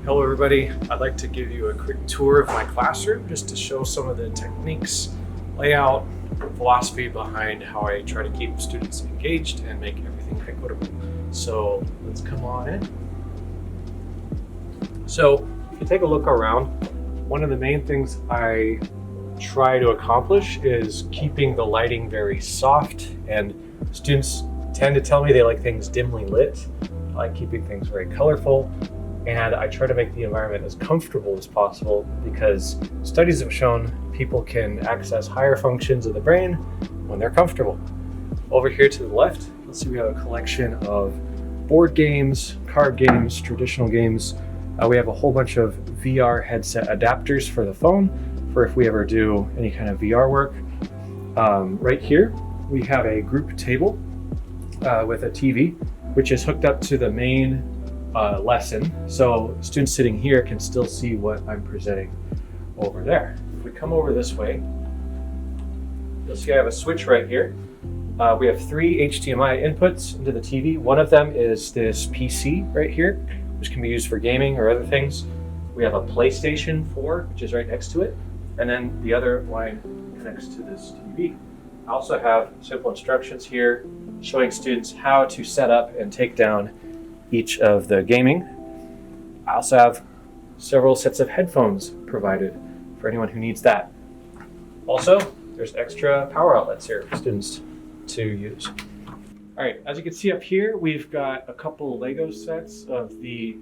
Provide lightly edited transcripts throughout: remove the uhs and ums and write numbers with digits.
Hello everybody, I'd like to give you a quick tour of my classroom just to show some of the techniques, layout, philosophy behind how I try to keep students engaged and make everything equitable. So let's come on in. So if you take a look around, one of the main things I try to accomplish is keeping the lighting very soft, and students tend to tell me they like things dimly lit. I like keeping things very colorful. And I try to make the environment as comfortable as possible because studies have shown people can access higher functions of the brain when they're comfortable. Over here to the left, you'll see we have a collection of board games, card games, traditional games. We have a whole bunch of VR headset adapters for the phone for if we ever do any kind of VR work. Right here, we have a group table with a TV, which is hooked up to the main lesson, so students sitting here can still see what I'm presenting over there. If we come over this way, you'll see I have a switch right here. We have 3 HDMI inputs into the TV. One of them is this PC right here, which can be used for gaming or other things. We have a PlayStation 4, which is right next to it, and then the other line connects to this TV. I also have simple instructions here showing students how to set up and take down each of the gaming. I also have several sets of headphones provided for anyone who needs that. Also, there's extra power outlets here for students to use. All right, as you can see up here, we've got a couple Lego sets of the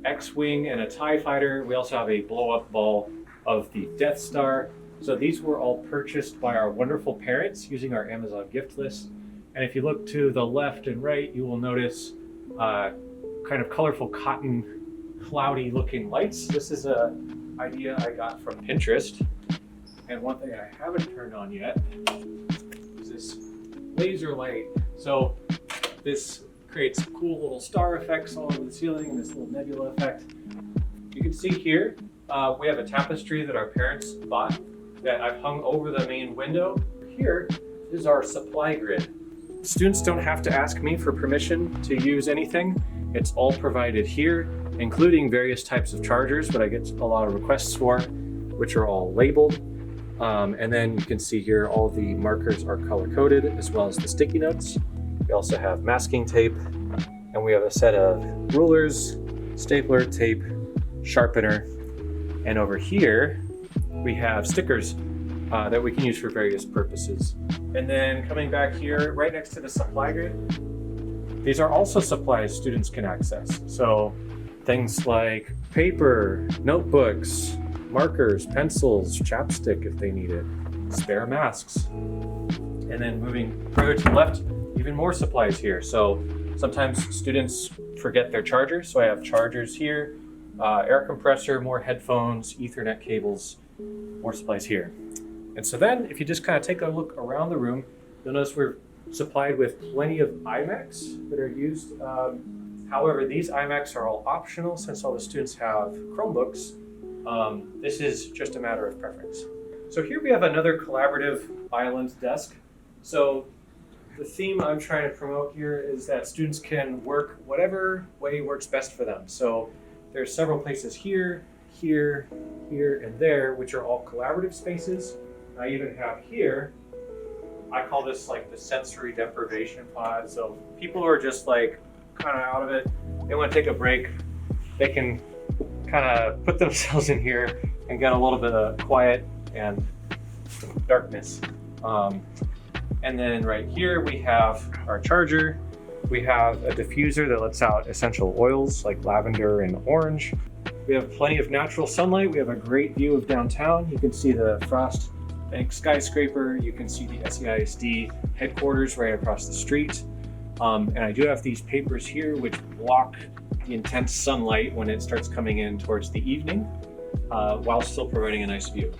X-Wing and a TIE Fighter. We also have a blow-up ball of the Death Star. So these were all purchased by our wonderful parents using our Amazon gift list. And if you look to the left and right, you will notice kind of colorful cotton, cloudy looking lights. This is an idea I got from Pinterest. And one thing I haven't turned on yet is this laser light. So this creates cool little star effects all over the ceiling and this little nebula effect. You can see here, we have a tapestry that our parents bought that I've hung over the main window. Here is our supply grid. Students don't have to ask me for permission to use anything. It's all provided here, including various types of chargers, but I get a lot of requests for, which are all labeled. And then you can see here all the markers are color-coded, as well as the sticky notes. We also have masking tape, and we have a set of rulers, stapler, tape, sharpener, and over here we have stickers that we can use for various purposes. And then coming back here, right next to the supply grid, these are also supplies students can access. So things like paper, notebooks, markers, pencils, chapstick if they need it, spare masks. And then moving further to the left, even more supplies here. So sometimes students forget their chargers. So I have chargers here, air compressor, more headphones, Ethernet cables, more supplies here. And so then if you just kind of take a look around the room, you'll notice we're supplied with plenty of iMacs that are used. However, these iMacs are all optional since all the students have Chromebooks. This is just a matter of preference. So here we have another collaborative island desk. So the theme I'm trying to promote here is that students can work whatever way works best for them. So there's several places here, here, here, and there, which are all collaborative spaces. I even have here, I call this like the sensory deprivation pod. So people who are just like kind of out of it, they want to take a break, they can kind of put themselves in here and get a little bit of quiet and darkness. And then right here we have our charger. We have a diffuser that lets out essential oils like lavender and orange. We have plenty of natural sunlight. We have a great view of downtown. You can see the Frost Bank skyscraper. You can see the SEISD headquarters right across the street. And I do have these papers here which block the intense sunlight when it starts coming in towards the evening, while still providing a nice view.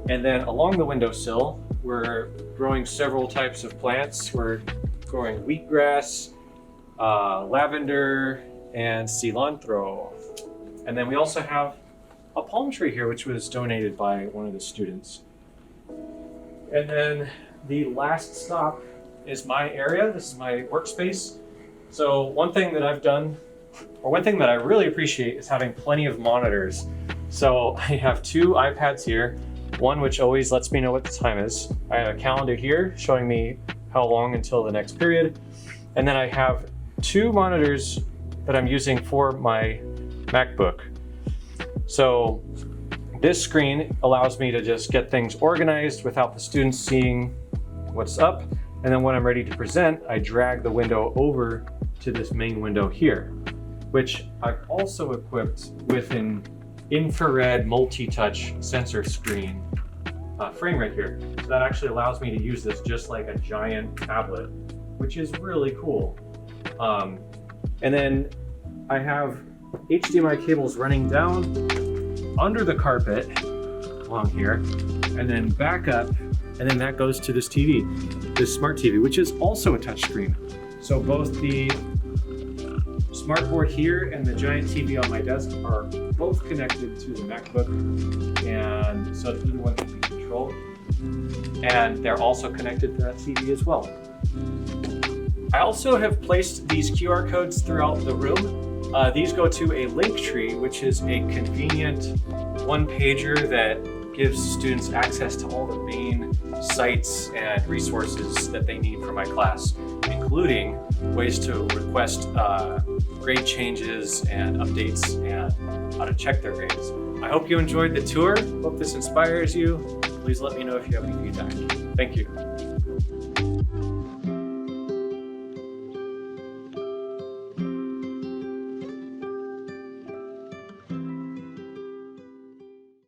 And then along the windowsill, we're growing several types of plants. We're growing wheatgrass, lavender, and cilantro. And then we also have a palm tree here, which was donated by one of the students. And then the last stop is my area. This is my workspace. So one thing that I've done or one thing that I really appreciate is having plenty of monitors. So I have 2 iPads here, one which always lets me know what the time is. I have a calendar here showing me how long until the next period. And then I have 2 monitors that I'm using for my MacBook. So this screen allows me to just get things organized without the students seeing what's up. And then when I'm ready to present, I drag the window over to this main window here, which I've also equipped with an infrared multi-touch sensor screen frame right here. So that actually allows me to use this just like a giant tablet, which is really cool. And then I have HDMI cables running down under the carpet along here, and then back up, and then that goes to this TV, this smart TV, which is also a touch screen. So both the smart board here and the giant TV on my desk are both connected to the MacBook, and so that either one can be controlled. And they're also connected to that TV as well. I also have placed these QR codes throughout the room. These go to a link tree, which is a convenient one-pager that gives students access to all the main sites and resources that they need for my class, including ways to request grade changes and updates and how to check their grades. I hope you enjoyed the tour. Hope this inspires you. Please let me know if you have any feedback. Thank you.